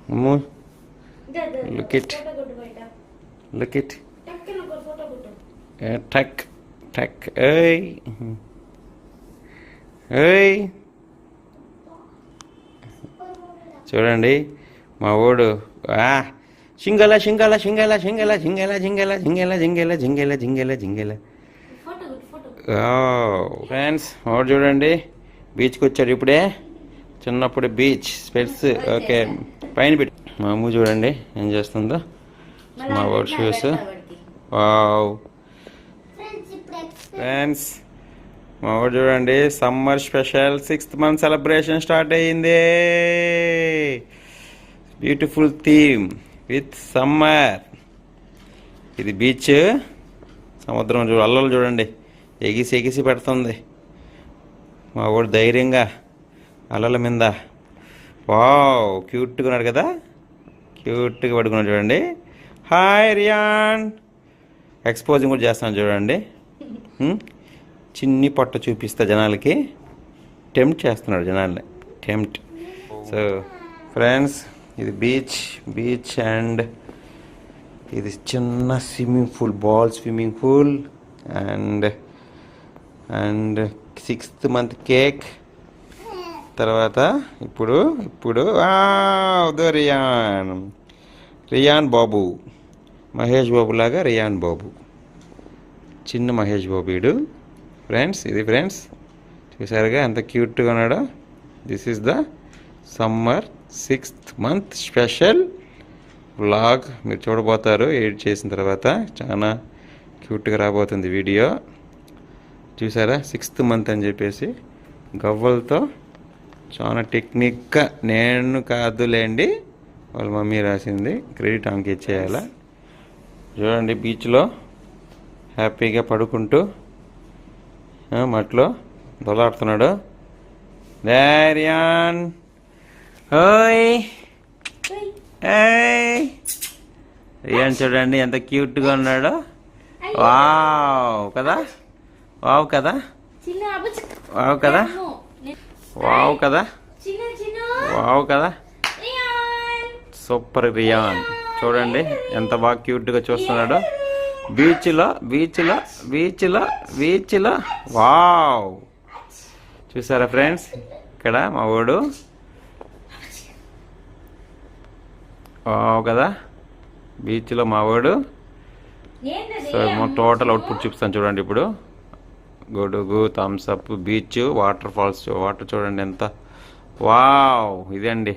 Ammu look it look it టక్ టక్ ఏయ్ ఏయ్ చూడండి మా ఓడు సింగల సింగల సింగల సింగల జింగల జింగల జింగల జింగల జింగల జింగల జింగల ఫ్రెండ్స్ ఓడు చూడండి బీచ్కి వచ్చాడు ఇప్పుడే చిన్నప్పుడు బీచ్ స్పెట్స్ ఓకే పైన పెట్టి మా అమ్మ చూడండి ఏం చేస్తుందో మా ఓడు షూస్ వావ్ ఫ్రెండ్స్ మా ఓడు చూడండి summer special 6th month celebration start అయ్యింది బ్యూటిఫుల్ థీమ్ విత్ సమ్మర్ ఇది బీచ్ సముద్రం అల్లలు చూడండి ఎగిసి ఎగిసి పెడుతుంది మా వాడు ధైర్యంగా అల్లల మీద వావ్ క్యూట్గా ఉన్నాడు కదా క్యూట్గా పడుకున్నాడు చూడండి హాయ్ రియాన్ ఎక్స్పోజింగ్ కూడా చేస్తాను చూడండి చిన్ని పొట్ట చూపిస్తా జనాలకి టెంప్ట్ చేస్తున్నాడు జనాల్ని టెంప్ట్ సో ఫ్రెండ్స్ ఇది బీచ్ అండ్ ఇది చిన్న swimming pool ball swimming pool and 6th month cake తర్వాత ఇప్పుడు రియాన్ బాబు మహేష్ బాబు లాగా రియాన్ బాబు చిన్న మహేష్ బాబు వీడు ఫ్రెండ్స్ ఇది ఫ్రెండ్స్ చూసారుగా ఎంత క్యూట్గా ఉన్నాడో this is the summer 6th month special vlog మీరు చూడబోతారు ఎడిట్ చేసిన తర్వాత చాలా క్యూట్గా రాబోతుంది వీడియో చూసారా 6th month అని చెప్పేసి గవ్వలతో చాలా టెక్నిక్గా నేను కాదులేండి వాళ్ళ మమ్మీ రాసింది క్రెడిట్ ఆమెకి ఇచ్చేయాలా చూడండి బీచ్లో హ్యాపీగా పడుకుంటూ మట్లో దొలాడుతున్నాడు రియాన్ ఓయ్ రియాన్ చూడండి ఎంత క్యూట్గా ఉన్నాడో వావ్ కదా వావ్ కదా వావ్ కదా వావ్ కదా వావ్ కదా సూపర్ రియాన్ చూడండి ఎంత బాగా క్యూట్గా చూస్తున్నాడు బీచ్లో వావ్ చూసారా ఫ్రెండ్స్ ఇక్కడ మా వాడు వావ్ కదా బీచ్లో మా వాడు సో టోటల్ అవుట్పుట్ చూపిస్తాను చూడండి ఇప్పుడు గొడుగు Thums Up beach water falls water చూడండి ఎంత వావ్ ఇదండి